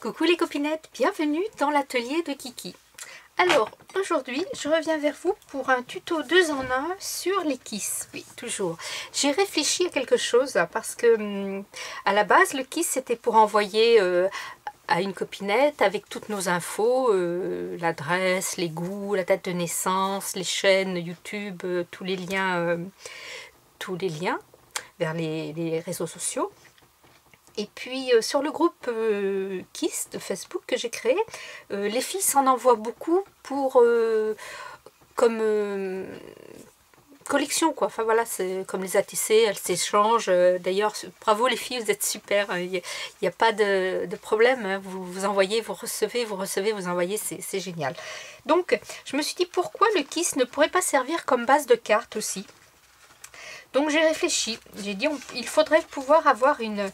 Coucou les copinettes, bienvenue dans l'atelier de Kiki. Alors aujourd'hui je reviens vers vous pour un tuto 2 en 1 sur les kisses. Oui, toujours. J'ai réfléchi à quelque chose parce que à la base le kiss c'était pour envoyer à une copinette avec toutes nos infos, l'adresse, les goûts, la date de naissance, les chaînes YouTube, tous les liens vers les réseaux sociaux. Et puis sur le groupe Kiss de Facebook que j'ai créé, les filles s'en envoient beaucoup pour comme collection quoi. Enfin voilà, c'est comme les ATC, elles s'échangent. D'ailleurs, bravo les filles, vous êtes super. Il n'y a pas de problème. Hein. Vous envoyez, vous recevez, vous envoyez, c'est génial. Donc je me suis dit pourquoi le Kiss ne pourrait pas servir comme base de cartes aussi. Donc j'ai réfléchi, j'ai dit il faudrait pouvoir avoir une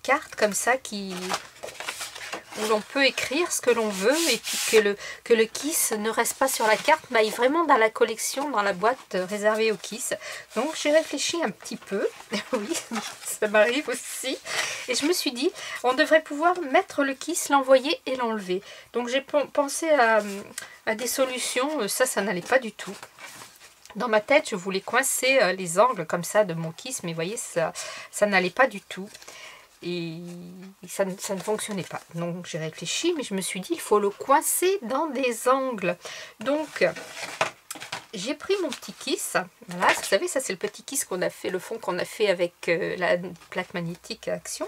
carte comme ça où l'on peut écrire ce que l'on veut et puis que le kiss ne reste pas sur la carte mais aille vraiment dans la collection, dans la boîte réservée au kiss. Donc j'ai réfléchi un petit peu, oui ça m'arrive aussi, et je me suis dit on devrait pouvoir mettre le kiss, l'envoyer et l'enlever. Donc j'ai pensé à des solutions, ça n'allait pas du tout. Dans ma tête, je voulais coincer les angles comme ça de mon kiss, mais vous voyez, ça n'allait pas du tout. Et ça ne fonctionnait pas. Donc j'ai réfléchi, mais je me suis dit, il faut le coincer dans des angles. Donc, j'ai pris mon petit kiss. Voilà, vous savez, ça c'est le petit kiss qu'on a fait, le fond qu'on a fait avec la plaque magnétique à action.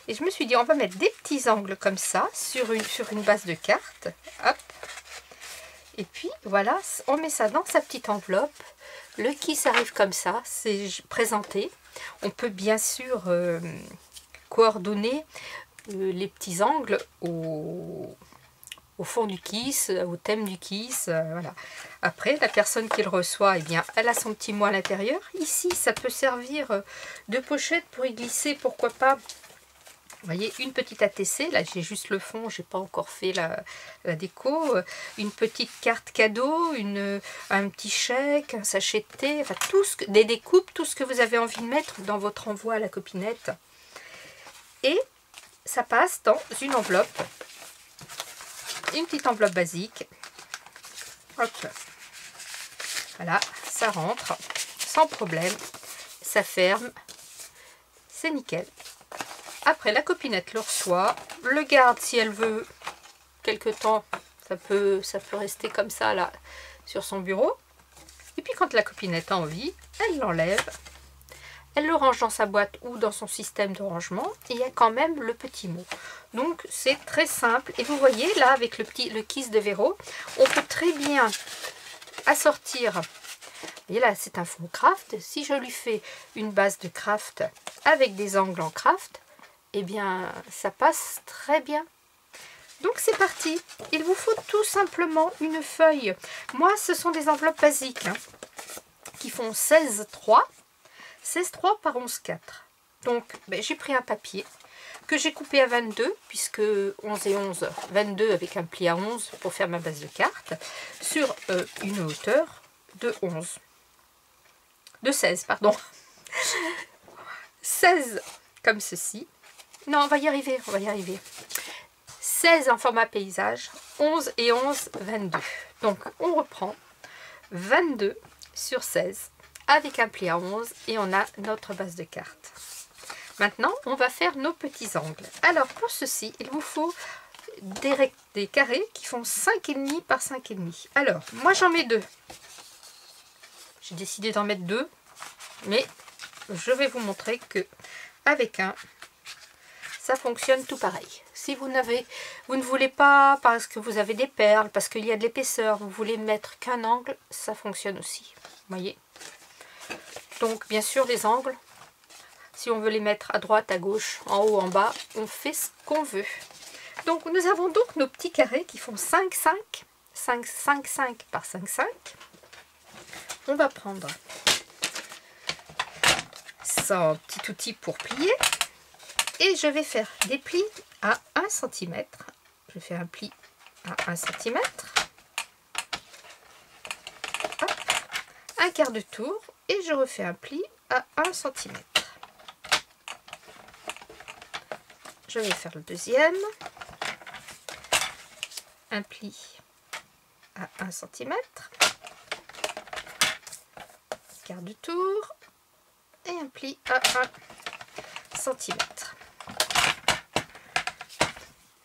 Et je me suis dit, on va mettre des petits angles comme ça sur une base de carte. Hop. Et puis voilà, on met ça dans sa petite enveloppe. Le kiss arrive comme ça, c'est présenté. On peut bien sûr coordonner les petits angles au fond du kiss, au thème du kiss. Voilà. Après, la personne qui le reçoit, eh bien, elle a son petit mot à l'intérieur. Ici, ça peut servir de pochette pour y glisser, pourquoi pas. Vous voyez, une petite ATC, là j'ai juste le fond, j'ai pas encore fait la déco, une petite carte cadeau, un petit chèque, un sachet de thé, enfin des découpes, tout ce que vous avez envie de mettre dans votre envoi à la copinette. Et ça passe dans une enveloppe, une petite enveloppe basique. Hop, voilà, ça rentre sans problème, ça ferme, c'est nickel. Après, la copinette le reçoit, le garde si elle veut quelque temps, ça peut rester comme ça là sur son bureau. Et puis quand la copinette a envie, elle l'enlève, elle le range dans sa boîte ou dans son système de rangement et il y a quand même le petit mot. Donc c'est très simple et vous voyez là avec le kiss de Véro, on peut très bien assortir. Et là c'est un fond craft, si je lui fais une base de craft avec des angles en craft, eh bien, ça passe très bien. Donc, c'est parti. Il vous faut tout simplement une feuille. Moi, ce sont des enveloppes basiques hein, qui font 16,3 par 11,4. Donc, j'ai pris un papier que j'ai coupé à 22, puisque 11 et 11, 22 avec un pli à 11 pour faire ma base de carte, sur une hauteur de 16, pardon. 16 comme ceci. Non, on va y arriver, 16 en format paysage, 11 et 11, 22. Donc, on reprend 22 sur 16 avec un pli à 11 et on a notre base de carte. Maintenant, on va faire nos petits angles. Alors, pour ceci, il vous faut des carrés qui font 5,5 par 5,5. Alors, moi, j'en mets 2. J'ai décidé d'en mettre 2, mais je vais vous montrer que avec un, ça fonctionne tout pareil. Si vous ne voulez pas, parce que vous avez des perles, parce qu'il y a de l'épaisseur, vous voulez mettre qu'un angle, ça fonctionne aussi. Vous voyez? Donc, bien sûr, les angles, si on veut les mettre à droite, à gauche, en haut, en bas, on fait ce qu'on veut. Donc, nous avons donc nos petits carrés qui font 5,5, 5,5 par 5,5. On va prendre son petit outil pour plier. Et je vais faire des plis à 1 cm. Je fais un pli à 1 cm. Hop, un quart de tour. Et je refais un pli à 1 cm. Je vais faire le deuxième. un pli à 1 cm, quart de tour, et un pli à 1 cm.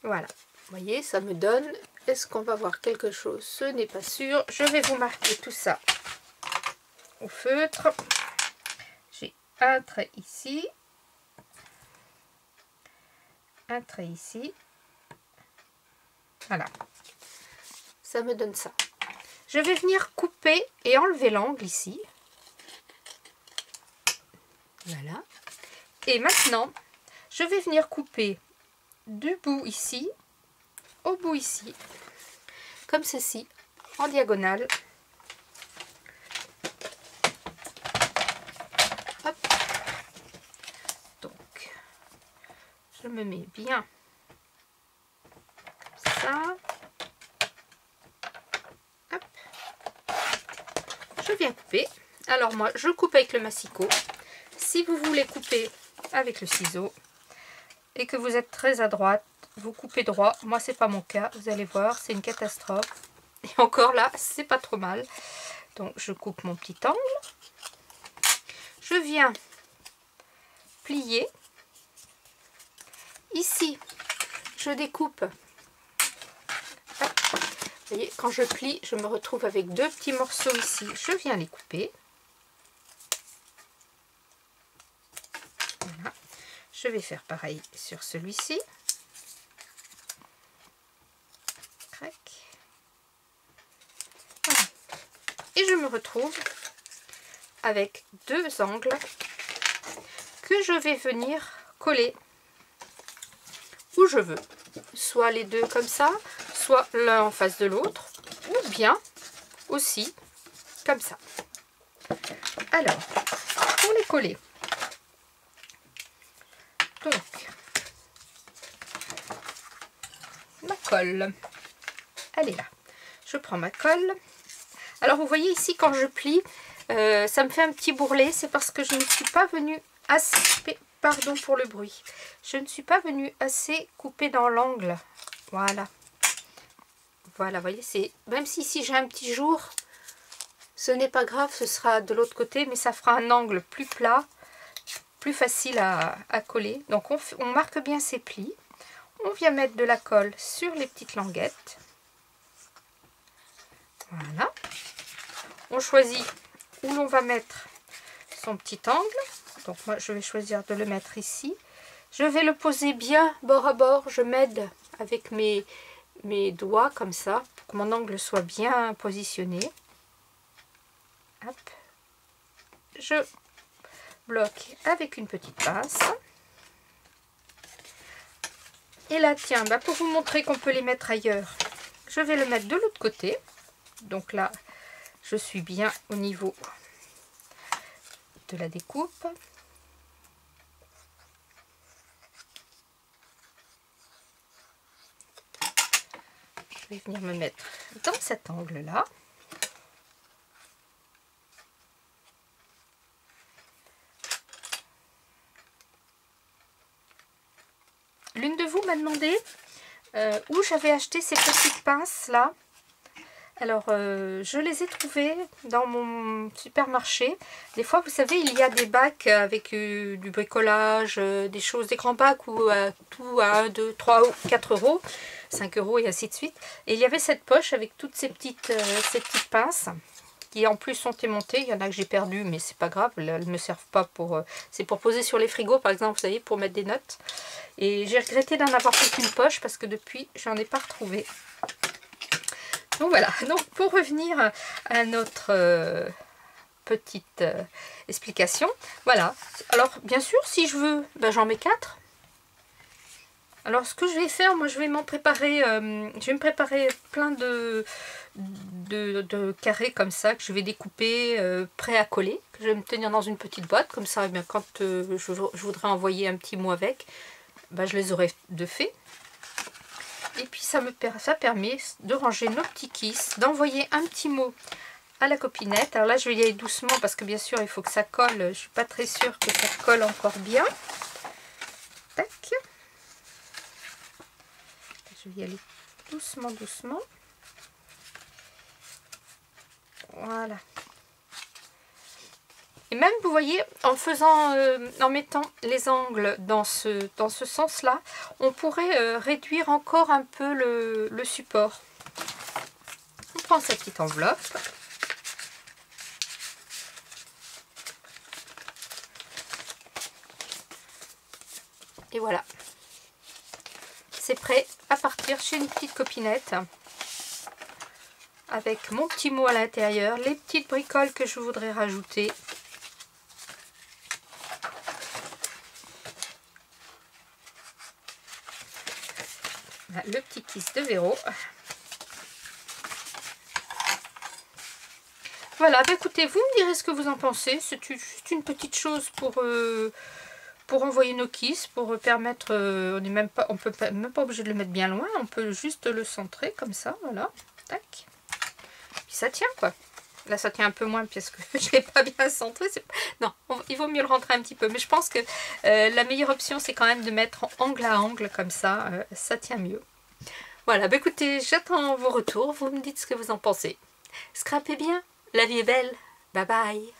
Voilà, vous voyez, ça me donne, est-ce qu'on va voir quelque chose? Ce n'est pas sûr. Je vais vous marquer tout ça au feutre. J'ai un trait ici, un trait ici, voilà, ça me donne ça. Je vais venir couper et enlever l'angle ici, voilà, et maintenant je vais venir couper du bout ici au bout ici, comme ceci, en diagonale. Hop. Donc je me mets bien comme ça. Hop. Je viens couper. Alors moi je coupe avec le massicot. Si vous voulez couper avec le ciseau et que vous êtes très à droite, vous coupez droit. Moi c'est pas mon cas, vous allez voir, c'est une catastrophe. Et encore là, c'est pas trop mal. Donc je coupe mon petit angle. Je viens plier. Ici, je découpe. Hop. Vous voyez, quand je plie, je me retrouve avec deux petits morceaux ici. Je viens les couper. Voilà. Je vais faire pareil sur celui-ci. Crac. Voilà. Et je me retrouve avec deux angles que je vais venir coller où je veux. Soit les deux comme ça, soit l'un en face de l'autre, ou bien aussi comme ça. Alors, pour les coller, donc, ma colle, elle est là. Je prends ma colle. Alors, vous voyez ici, quand je plie, ça me fait un petit bourrelet. C'est parce que je ne suis pas venue assez... Pardon pour le bruit. Je ne suis pas venue assez couper dans l'angle. Voilà. Voilà, vous voyez, c'est... Même si ici j'ai un petit jour, ce n'est pas grave, ce sera de l'autre côté, mais ça fera un angle plus plat, plus facile à coller. Donc on marque bien ses plis. On vient mettre de la colle sur les petites languettes. Voilà. On choisit où l'on va mettre son petit angle. Donc moi je vais choisir de le mettre ici. Je vais le poser bien bord à bord. Je m'aide avec mes doigts comme ça pour que mon angle soit bien positionné. Hop. Je bloque avec une petite pince. Et là tiens, bah pour vous montrer qu'on peut les mettre ailleurs, je vais le mettre de l'autre côté. Donc là je suis bien au niveau de la découpe. Je vais venir me mettre dans cet angle là. L'une de vous m'a demandé où j'avais acheté ces petites pinces là. Alors je les ai trouvées dans mon supermarché. Des fois vous savez il y a des bacs avec du bricolage, des choses, des grands bacs où tout à 1, 2, 3, 4 euros, 5 euros et ainsi de suite. Et il y avait cette poche avec toutes ces petites pinces qui en plus sont aimantées. Il y en a que j'ai perdu mais c'est pas grave, elles ne me servent pas pour... c'est pour poser sur les frigos par exemple, vous savez, pour mettre des notes. Et j'ai regretté d'en avoir fait qu'une poche parce que depuis j'en ai pas retrouvé. Donc voilà, donc pour revenir à notre petite explication, voilà. Alors bien sûr si je veux, ben, j'en mets 4. Alors ce que je vais faire, moi je vais m'en préparer, je vais me préparer plein de carrés comme ça que je vais découper prêts à coller, que je vais me tenir dans une petite boîte, comme ça eh bien, quand je voudrais envoyer un petit mot avec, ben, je les aurai de fait. Et puis ça permet de ranger nos petits kisses, d'envoyer un petit mot à la copinette. Alors là je vais y aller doucement parce que bien sûr il faut que ça colle. Je suis pas très sûre que ça colle encore bien. Tac. Je vais y aller doucement, doucement. Voilà. Et même, vous voyez, en faisant, en mettant les angles dans ce sens-là, on pourrait réduire encore un peu le support. On prend sa petite enveloppe. Et voilà. C'est prêt à partir chez une petite copinette. Avec mon petit mot à l'intérieur, les petites bricoles que je voudrais rajouter. Le petit kiss de Véro. Voilà, bah écoutez, vous me direz ce que vous en pensez. C'est juste une petite chose pour envoyer nos kisses, pour permettre, on peut même pas obligé de le mettre bien loin, on peut juste le centrer comme ça, voilà, tac. Puis ça tient quoi. Là ça tient un peu moins parce que je l'ai pas bien centré. Non, il vaut mieux le rentrer un petit peu, mais je pense que la meilleure option c'est quand même de mettre en angle à angle comme ça, ça tient mieux. Voilà, bah écoutez, j'attends vos retours, vous me dites ce que vous en pensez. Scrapez bien, la vie est belle, bye bye.